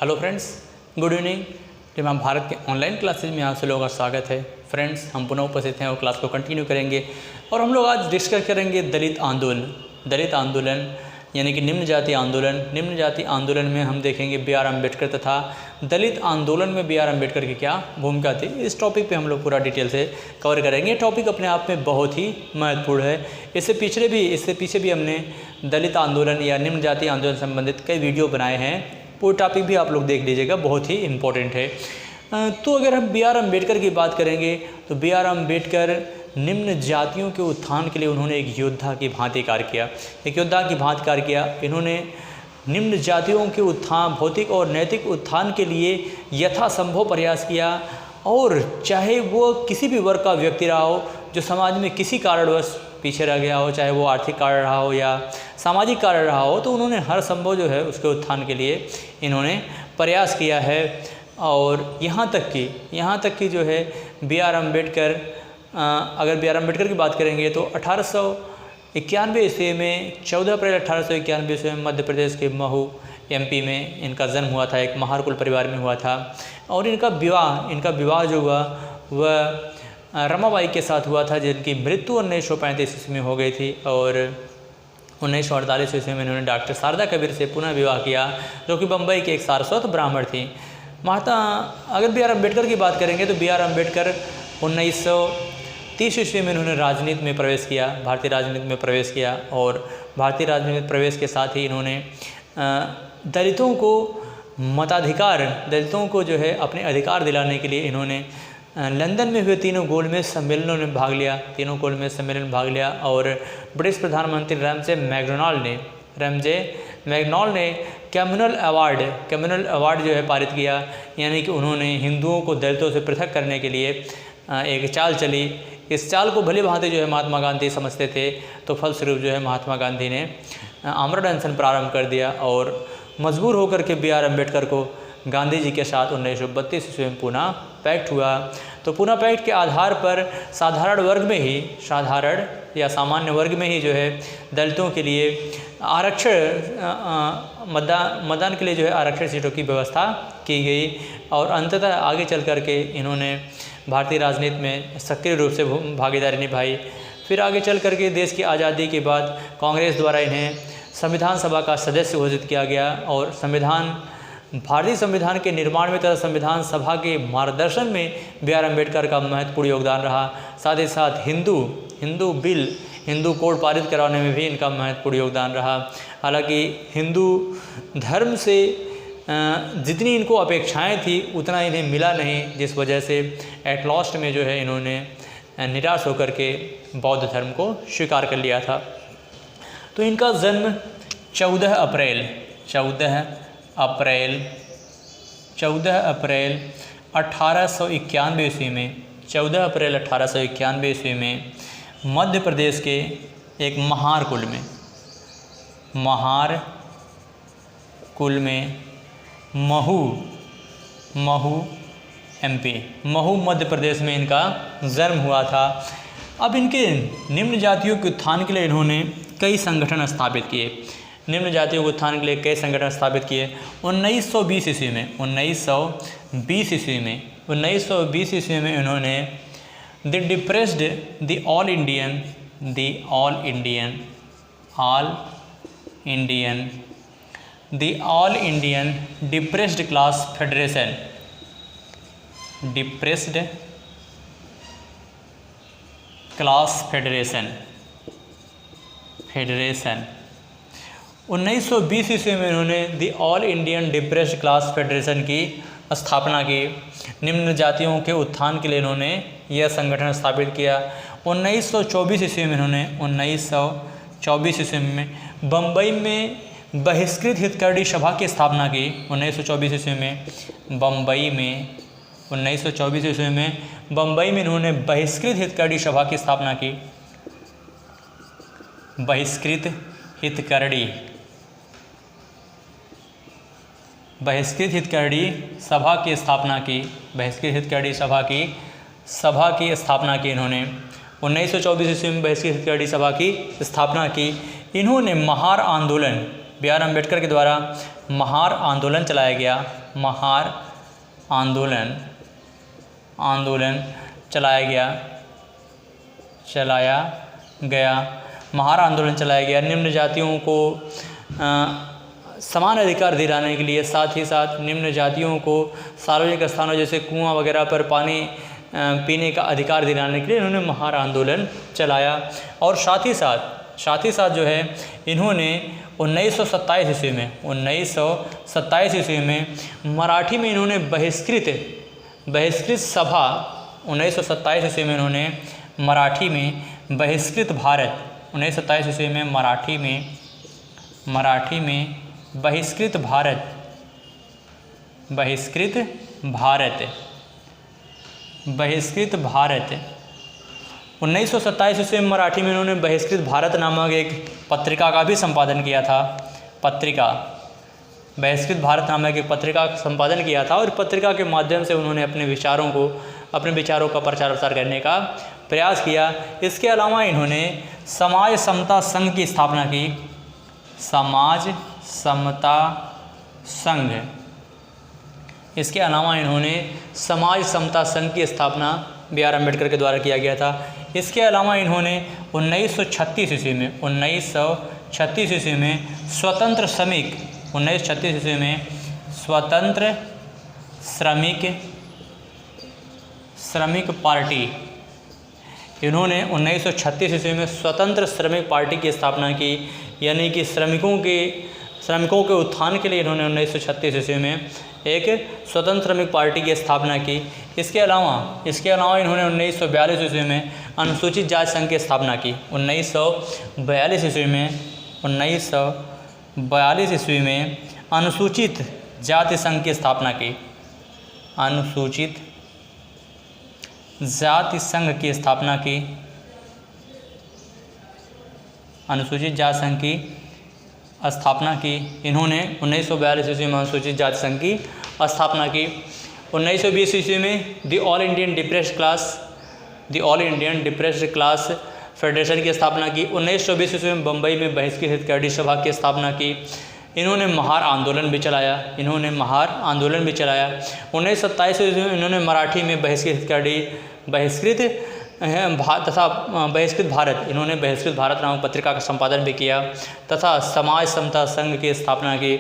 Hello friends, good evening. जब भारत के online classes में आप से लोगों का स्वागत है। फ्रेंड्स, हम पुनः उपस्थित हैं और क्लास को कंटिन्यू करेंगे और हम लोग आज डिस्कस करेंगे दलित आंदोलन यानी कि निम्न जाति आंदोलन। निम्न जाति आंदोलन में हम देखेंगे बी.आर. अम्बेडकर तथा दलित आंदोलन में बी.आर. अम्बेडकर की क्या भूमिका थी। इस टॉपिक पे हम लोग पूरा डिटेल से कवर करेंगे। टॉपिक अपने आप में बहुत ही महत्वपूर्ण है। इससे पीछे भी हमने दलित आंदोलन या निम्न जाति आंदोलन संबंधित कई वीडियो बनाए हैं। पूरा टॉपिक भी आप लोग देख लीजिएगा, बहुत ही इम्पोर्टेंट है। तो अगर हम बी.आर. अम्बेडकर की बात करेंगे तो बी.आर. अम्बेडकर निम्न जातियों के उत्थान के लिए उन्होंने एक योद्धा की भांति कार्य किया। इन्होंने निम्न जातियों के उत्थान, भौतिक और नैतिक उत्थान के लिए यथासंभव प्रयास किया। और चाहे वो किसी भी वर्ग का व्यक्ति रहा हो जो समाज में किसी कारणवश पीछे रह गया हो, चाहे वो आर्थिक कारण रहा हो या सामाजिक कारण रहा हो, तो उन्होंने हर संभव जो है उसके उत्थान के लिए इन्होंने प्रयास किया है। और यहाँ तक कि जो है बी.आर. अम्बेडकर, अगर बी.आर. अम्बेडकर की बात करेंगे तो 1891 ईस्वी में 14 अप्रैल 1891 ईस्वी में मध्य प्रदेश के महू MP में इनका जन्म हुआ था। एक महार कुल परिवार में हुआ था। और इनका विवाह जो हुआ वह रमाबाई के साथ हुआ था, जिनकी मृत्यु 1935 ईस्वी में हो गई थी। और 1948 ईस्वी में इन्होंने डॉक्टर शारदा कबीर से पुनः विवाह किया, जो कि बम्बई के एक सारस्वत ब्राह्मण थी। अगर बी.आर. अम्बेडकर की बात करेंगे तो बी.आर. अम्बेडकर 1930 ईस्वी में इन्होंने भारतीय राजनीति में प्रवेश किया। और भारतीय राजनीति में प्रवेश के साथ ही इन्होंने दलितों को जो है अपने अधिकार दिलाने के लिए इन्होंने लंदन में हुए तीनों गोलमेज सम्मेलनों में भाग लिया। और ब्रिटिश प्रधानमंत्री रैमजे मैकडॉनल्ड ने कम्युनल अवार्ड जो है पारित किया। यानी कि उन्होंने हिंदुओं को दलितों से पृथक करने के लिए एक चाल चली। इस चाल को भली भांति जो है महात्मा गांधी समझते थे, तो फलस्वरूप जो है महात्मा गांधी ने आमरण अनशन प्रारंभ कर दिया। और मजबूर होकर के बी.आर. अम्बेडकर को गांधी जी के साथ 1932 ईस्वी में पुनः पैक्ट हुआ। तो पुनः पैक्ट के आधार पर साधारण सामान्य वर्ग में ही जो है दलितों के लिए मतदान के लिए जो है आरक्षण सीटों की व्यवस्था की गई। और अंततः आगे चल कर के इन्होंने भारतीय राजनीति में सक्रिय रूप से भागीदारी निभाई। फिर आगे चल कर के देश की आज़ादी के बाद कांग्रेस द्वारा इन्हें संविधान सभा का सदस्य घोषित किया गया। और भारतीय संविधान के निर्माण में तथा संविधान सभा के मार्गदर्शन में बी.आर. अम्बेडकर का महत्वपूर्ण योगदान रहा। साथ ही साथ हिंदू कोड पारित कराने में भी इनका महत्वपूर्ण योगदान रहा। हालांकि हिंदू धर्म से जितनी इनको अपेक्षाएं थी उतना इन्हें मिला नहीं, जिस वजह से एट लास्ट में जो है इन्होंने निराश होकर के बौद्ध धर्म को स्वीकार कर लिया था। तो इनका जन्म 14 अप्रैल 1891 ईस्वी में मध्य प्रदेश के एक महार कुल में महू MP मध्य प्रदेश में इनका जन्म हुआ था। अब इनके निम्न जातियों के उत्थान के लिए इन्होंने कई संगठन स्थापित किए। 1920 ईस्वी में इन्होंने the all Indian depressed class federation 1920 ईस्वी में इन्होंने the all Indian depressed class federation की स्थापना की। निम्न जातियों के उत्थान के लिए इन्होंने यह संगठन स्थापित किया। 1924 ईस्वी में बम्बई में बहिष्कृत हितकर्णी सभा की स्थापना की। 1924 ईस्वी में बम्बई में इन्होंने बहिष्कृत हितकर्णी सभा की स्थापना की। बहिष्कृत हितकर्णी सभा की स्थापना की इन्होंने। 1924 ईस्वी में बहिष्कृत हितकर्णी सभा की स्थापना की। इन्होंने B.R. अम्बेडकर के द्वारा महार आंदोलन चलाया गया। महार आंदोलन चलाया गया। महार आंदोलन चलाया गया। निम्न जातियों को समान अधिकार दिलाने के लिए, साथ ही साथ निम्न जातियों को सार्वजनिक स्थानों जैसे कुआं वगैरह पर पानी पीने का अधिकार दिलाने के लिए इन्होंने महार आंदोलन चलाया। और साथ ही साथ जो है इन्होंने 1927 ईस्वी में मराठी में इन्होंने बहिष्कृत सभा 1927 ईस्वी में इन्होंने मराठी में बहिष्कृत भारत 1927 ईस्वी में मराठी में बहिष्कृत भारत 1927 ईस्वी में मराठी में इन्होंने बहिष्कृत भारत नामक एक पत्रिका का भी संपादन किया था। बहिष्कृत भारत नामक एक पत्रिका का संपादन किया था और पत्रिका के माध्यम से उन्होंने अपने विचारों का प्रचार प्रसार करने का प्रयास किया। इसके अलावा इन्होंने समाज समता संघ की स्थापना की। इसके अलावा इन्होंने समाज समता संघ की स्थापना B.R. अम्बेडकर के द्वारा किया गया था। इसके अलावा इन्होंने 1936 ईस्वी में स्वतंत्र श्रमिक पार्टी इन्होंने 1936 ईस्वी में स्वतंत्र श्रमिक पार्टी की स्थापना की। यानी कि श्रमिकों के उत्थान के लिए इन्होंने 1936 ईस्वी में एक स्वतंत्र श्रमिक पार्टी की स्थापना की। इसके अलावा इन्होंने 1942 ईस्वी में अनुसूचित जाति संघ की स्थापना की। 1942 ईस्वी में अनुसूचित जाति संघ की स्थापना की। अनुसूचित जाति संघ की स्थापना की। अनुसूचित जाति संघ की स्थापना की। इन्होंने 1942 ईस्वी में अनुसूचित जाति संघ की स्थापना की। 1920 ईस्वी में the all Indian depressed class federation की स्थापना की। 1920 ईस्वी में बम्बई में बहिष्कृत हितग्राही सभा की स्थापना की। इन्होंने महार आंदोलन भी चलाया। 1927 ईस्वी में इन्होंने मराठी में बहिष्कृत भारत नामक पत्रिका का संपादन भी किया तथा समाज समता संघ की स्थापना की।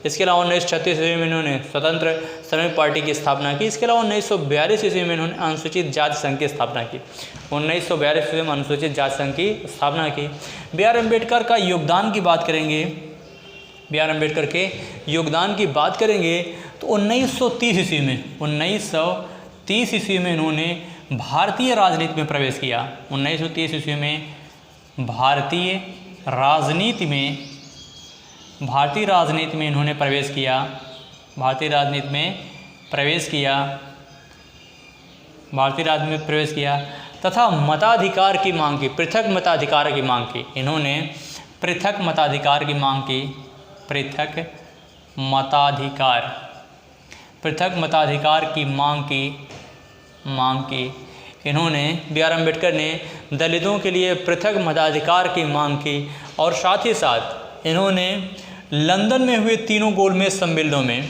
इसके अलावा 1936 ईस्वी में इन्होंने स्वतंत्र श्रमिक पार्टी की स्थापना की। इसके अलावा 1942 ईस्वी में इन्होंने अनुसूचित जाति संघ की स्थापना की। 1942 ईस्वी में अनुसूचित जाति संघ की स्थापना की। B.R. अम्बेडकर का योगदान की बात करेंगे। B.R. अम्बेडकर के योगदान की बात करेंगे तो 1930 ईस्वी में इन्होंने भारतीय राजनीति में प्रवेश किया। 1930 ईस्वी में भारतीय राजनीति में इन्होंने प्रवेश किया तथा मताधिकार की मांग की। पृथक मताधिकार की मांग की। इन्होंने पृथक मताधिकार की मांग की। पृथक मताधिकार की मांग की। इन्होंने B.R. अम्बेडकर ने दलितों के लिए पृथक मताधिकार की मांग की और साथ ही साथ इन्होंने लंदन में हुए तीनों गोलमेज सम्मेलनों में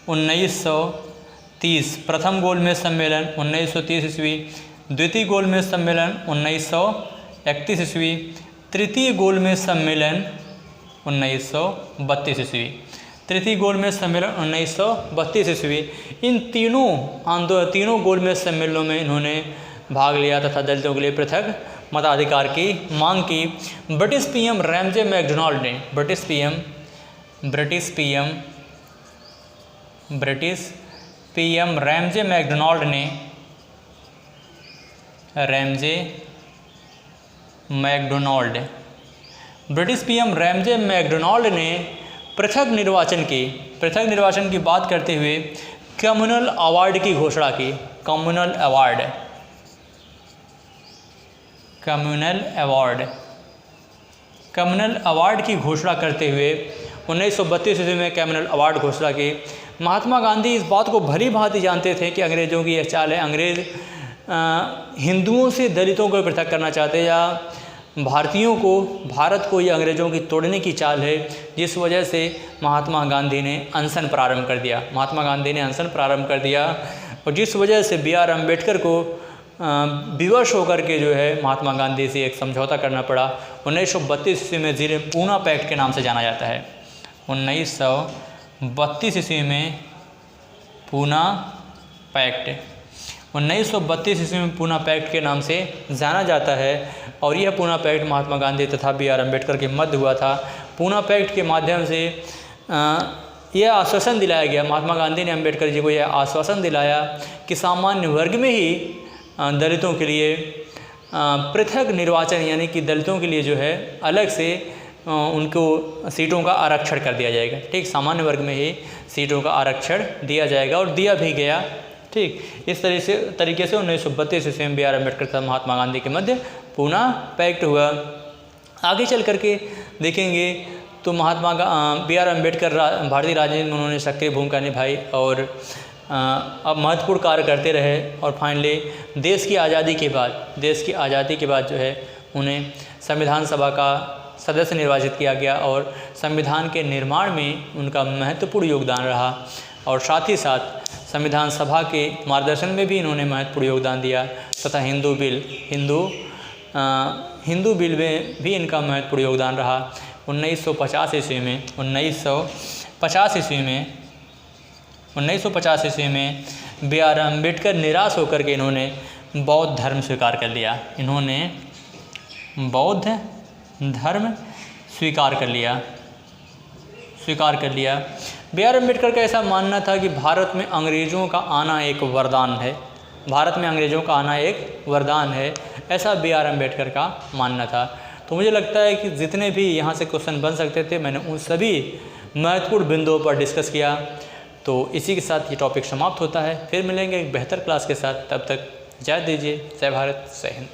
1930 प्रथम गोलमेज सम्मेलन 1930 ईस्वी, द्वितीय गोलमेज सम्मेलन 1931 ईस्वी, तृतीय गोलमेज सम्मेलन 1932 ईस्वी। तृतीय गोलमेज सम्मेलन 1932 ईस्वी। इन तीनों गोलमेज सम्मेलनों में इन्होंने भाग लिया तथा दलितों के लिए पृथक मताधिकार की मांग की। ब्रिटिश पीएम रैमजे मैकडोनाल्ड ने पृथक निर्वाचन की बात करते हुए कम्युनल अवार्ड की घोषणा की। कम्युनल अवार्ड की घोषणा करते हुए 1932 ईस्वी में कम्युनल अवार्ड घोषणा की। महात्मा गांधी इस बात को भली भांति जानते थे कि अंग्रेज़ों की यह चाल है, अंग्रेज़ हिंदुओं से दलितों को पृथक करना चाहते या भारतीयों को, भारत को ये अंग्रेज़ों की तोड़ने की चाल है, जिस वजह से महात्मा गांधी ने अनशन प्रारंभ कर दिया। महात्मा गांधी ने अनशन प्रारंभ कर दिया और जिस वजह से B.R. अम्बेडकर को विवश होकर के जो है महात्मा गांधी से एक समझौता करना पड़ा। 1932 ईस्वी में जिसे पूना पैक्ट के नाम से जाना जाता है। 1932 ईस्वी में पूना पैक्ट, 1932 ईस्वी में पूना पैक्ट के नाम से जाना जाता है और यह पूना पैक्ट महात्मा गांधी तथा B.R. अम्बेडकर के मध्य हुआ था। पूना पैक्ट के माध्यम से यह आश्वासन दिलाया गया, महात्मा गांधी ने अम्बेडकर जी को यह आश्वासन दिलाया कि सामान्य वर्ग में ही दलितों के लिए पृथक निर्वाचन, यानी कि दलितों के लिए जो है अलग से उनको सीटों का आरक्षण कर दिया जाएगा। ठीक, सामान्य वर्ग में ही सीटों का आरक्षण दिया जाएगा और दिया भी गया। ठीक, इस तरीके से 1932 ईस्वी में B.R. अम्बेडकर तथा महात्मा गांधी के मध्य पूना पैक्ट हुआ। आगे चल करके देखेंगे तो B.R. अम्बेडकर भारतीय राजनीति में उन्होंने सक्रिय भूमिका निभाई और अब महत्वपूर्ण कार्य करते रहे और फाइनली देश की आज़ादी के बाद जो है उन्हें संविधान सभा का सदस्य निर्वाचित किया गया और संविधान के निर्माण में उनका महत्वपूर्ण योगदान रहा और साथ ही साथ संविधान सभा के मार्गदर्शन में भी इन्होंने महत्वपूर्ण योगदान दिया तथा हिंदू बिल में भी इनका महत्वपूर्ण योगदान रहा। 1950 ईस्वी में B.R. अम्बेडकर निराश होकर के इन्होंने बौद्ध धर्म स्वीकार कर लिया। B.R. अम्बेडकर का ऐसा मानना था कि भारत में अंग्रेज़ों का आना एक वरदान है, ऐसा B.R. अम्बेडकर का मानना था। तो मुझे लगता है कि जितने भी यहाँ से क्वेश्चन बन सकते थे मैंने उन सभी महत्वपूर्ण बिंदुओं पर डिस्कस किया। तो इसी के साथ ये टॉपिक समाप्त होता है। फिर मिलेंगे एक बेहतर क्लास के साथ, तब तक इजाज़त दीजिए। जय भारत, जय हिंद।